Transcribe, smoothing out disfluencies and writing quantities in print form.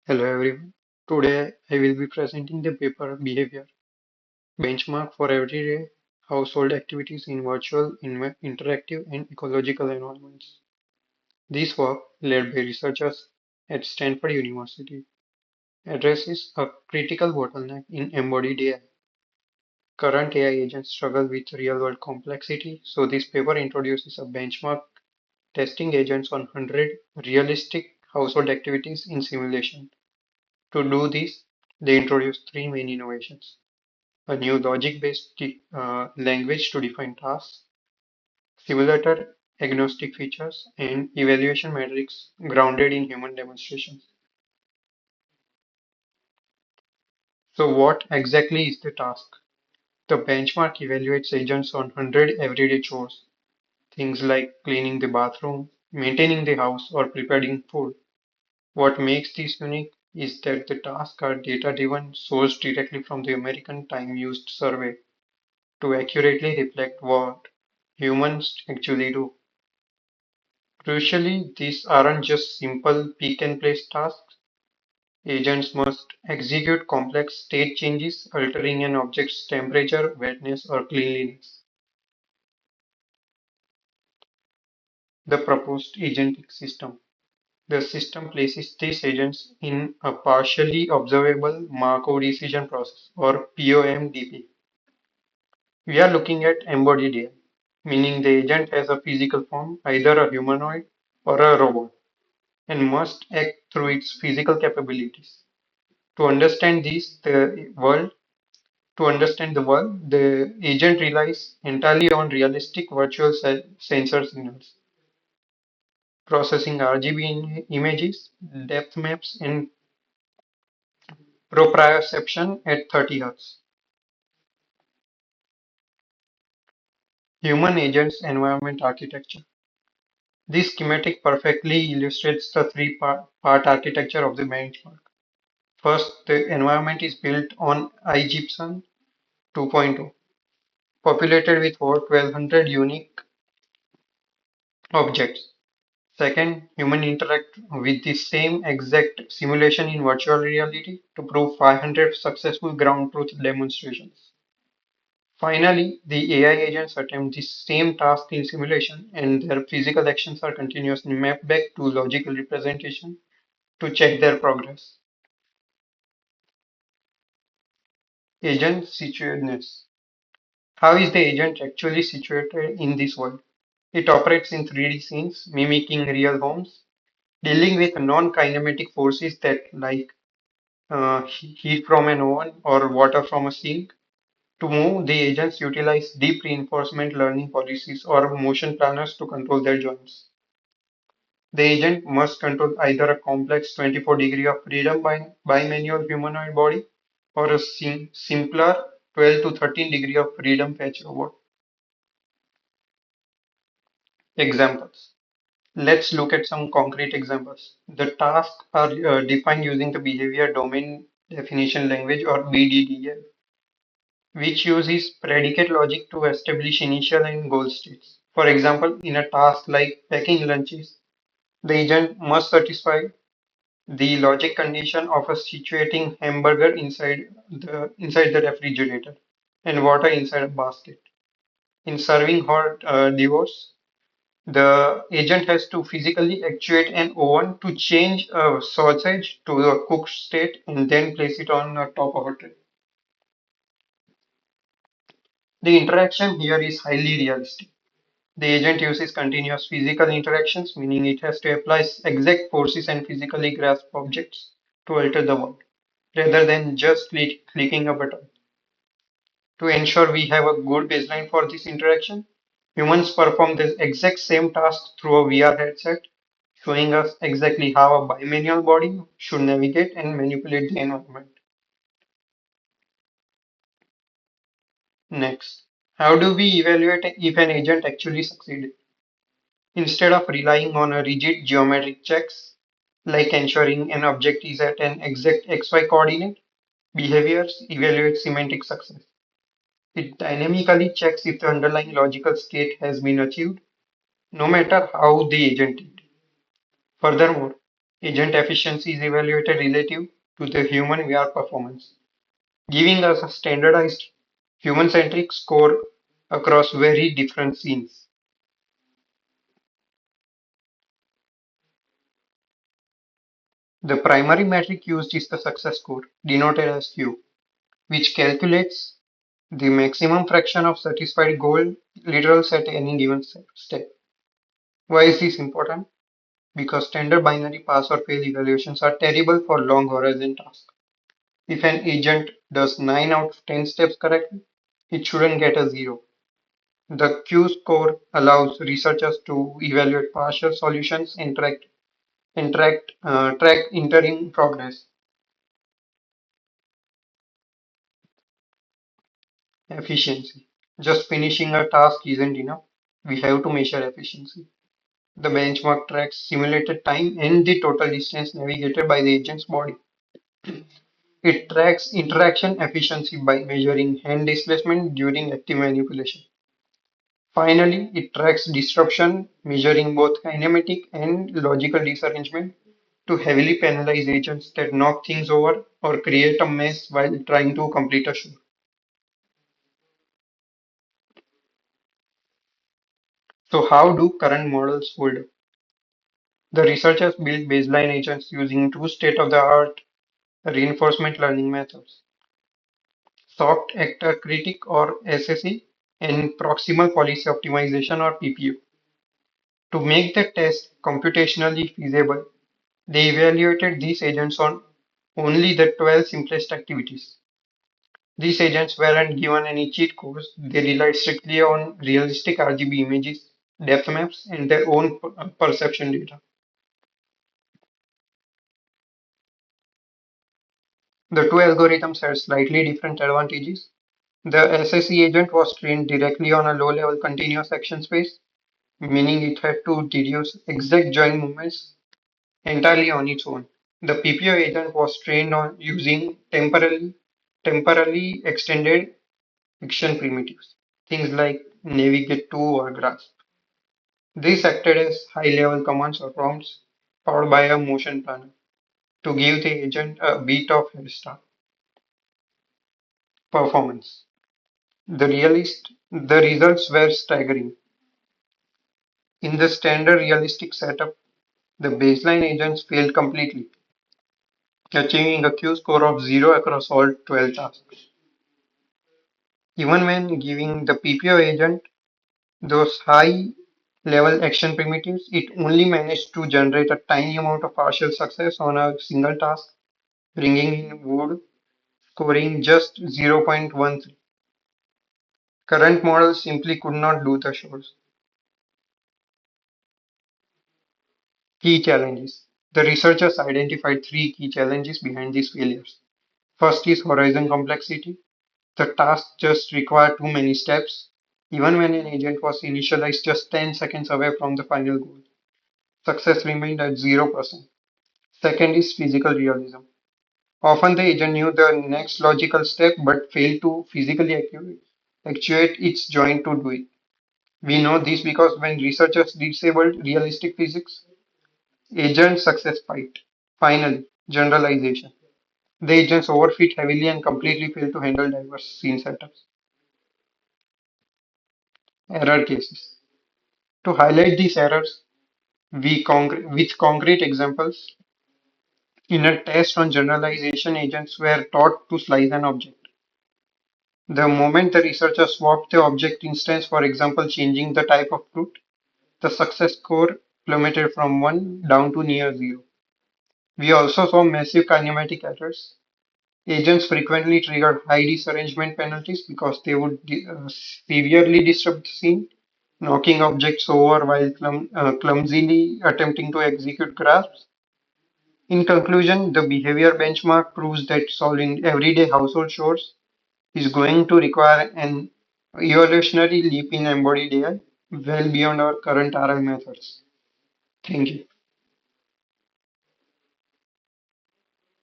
Hello everyone. Today I will be presenting the paper Behavior Benchmark for Everyday Household Activities in Virtual, Interactive and Ecological Environments. This work, led by researchers at Stanford University, addresses a critical bottleneck in embodied AI. Current AI agents struggle with real-world complexity, so this paper introduces a benchmark testing agents on 100 realistic household activities in simulation. To do this, they introduce three main innovations: a new logic-based language to define tasks, simulator agnostic features, and evaluation metrics grounded in human demonstrations. So, what exactly is the task? The benchmark evaluates agents on 100 everyday chores, things like cleaning the bathroom, maintaining the house, or preparing food. What makes this unique is that the tasks are data-driven, sourced directly from the American Time Used Survey to accurately reflect what humans actually do. Crucially, these aren't just simple pick and place tasks. Agents must execute complex state changes, altering an object's temperature, wetness, or cleanliness. The proposed agentic system. The system places these agents in a partially observable Markov decision process, or POMDP. We are looking at embodied AI, meaning the agent has a physical form, either a humanoid or a robot, and must act through its physical capabilities. To understand to understand the world, the agent relies entirely on realistic virtual sensor signals, processing RGB images, depth maps, and proprioception at 30 Hz. Human agents environment architecture. This schematic perfectly illustrates the three-part architecture of the benchmark. First, the environment is built on iGPSON 2.0, populated with over 1200 unique objects. Second, humans interact with the same exact simulation in virtual reality to prove 500 successful ground truth demonstrations. Finally, the AI agents attempt the same task in simulation, and their physical actions are continuously mapped back to logical representation to check their progress. Agent situatedness. How is the agent actually situated in this world? It operates in 3D scenes, mimicking real homes, dealing with non-kinematic forces that like heat from an oven or water from a sink. To move, the agents utilize deep reinforcement learning policies or motion planners to control their joints. The agent must control either a complex 24 degree of freedom bimanual humanoid body or a simpler 12 to 13 degree of freedom patch robot. Examples. Let's look at some concrete examples. The tasks are defined using the behavior domain definition language, or BDDL, which uses predicate logic to establish initial and goal states. For example, in a task like packing lunches, the agent must satisfy the logic condition of a situating hamburger inside the refrigerator and water inside a basket. In serving hot divorce, the agent has to physically actuate an oven to change a sausage to a cooked state and then place it on the top of a tray. The interaction here is highly realistic. The agent uses continuous physical interactions, meaning it has to apply exact forces and physically grasp objects to alter the world, rather than just clicking a button. To ensure we have a good baseline for this interaction, humans perform the exact same task through a VR headset, showing us exactly how a bimanual body should navigate and manipulate the environment. Next, how do we evaluate if an agent actually succeeded? Instead of relying on a rigid geometric checks, like ensuring an object is at an exact XY coordinate, behaviors evaluate semantic success. It dynamically checks if the underlying logical state has been achieved, no matter how the agent did. Furthermore, Agent efficiency is evaluated relative to the human VR performance, giving us a standardized human-centric score across very different scenes. The primary metric used is the success score, denoted as Q, which calculates the maximum fraction of satisfied goal literals at any given step. Why is this important? Because standard binary pass or fail evaluations are terrible for long horizon tasks. If an agent does 9 out of 10 steps correctly, it shouldn't get a 0. The Q score allows researchers to evaluate partial solutions and track interim progress. Efficiency. Just finishing a task isn't enough. We have to measure efficiency. The benchmark tracks simulated time and the total distance navigated by the agent's body. It tracks interaction efficiency by measuring hand displacement during active manipulation. Finally, it tracks disruption, measuring both kinematic and logical disarrangement to heavily penalize agents that knock things over or create a mess while trying to complete a show. So, how do current models hold up? The researchers built baseline agents using two state-of-the-art reinforcement learning methods, soft actor critic or SAC, and proximal policy optimization or PPO. To make the test computationally feasible, they evaluated these agents on only the 12 simplest activities. These agents weren't given any cheat codes, they relied strictly on realistic RGB images, depth maps, and their own perception data. The two algorithms had slightly different advantages. The SSE agent was trained directly on a low-level continuous action space, meaning it had to deduce exact joint movements entirely on its own. The PPO agent was trained on using temporally extended action primitives, things like navigate to or grasp. These acted as high-level commands or prompts powered by a motion planner to give the agent a bit of head start. Performance. The results were staggering. In the standard realistic setup, the baseline agents failed completely, achieving a Q score of 0 across all 12 tasks. Even when giving the PPO agent those high level action primitives, it only managed to generate a tiny amount of partial success on a single task, bringing in Wood scoring just 0.13. Current models simply could not do the shows. Key challenges. The researchers identified three key challenges behind these failures. First is horizon complexity. The task just required too many steps, even when an agent was initialized just 10 seconds away from the final goal. Success remained at 0%. Second is physical realism. Often the agent knew the next logical step but failed to physically actuate its joint to do it. We know this because when researchers disabled realistic physics, agent success spiked. Finally, generalization. The agents overfit heavily and completely fail to handle diverse scene setups. Error cases. To highlight these errors, with concrete examples, in a test on generalization, agents were taught to slice an object. The moment the researcher swapped the object instance, for example, changing the type of fruit, the success score plummeted from 1 down to near 0. We also saw massive kinematic errors. Agents frequently triggered high disarrangement penalties because they would severely disrupt the scene, knocking objects over while clumsily attempting to execute grasps. In conclusion, the behavior benchmark proves that solving everyday household chores is going to require an evolutionary leap in embodied AI well beyond our current RL methods. Thank you.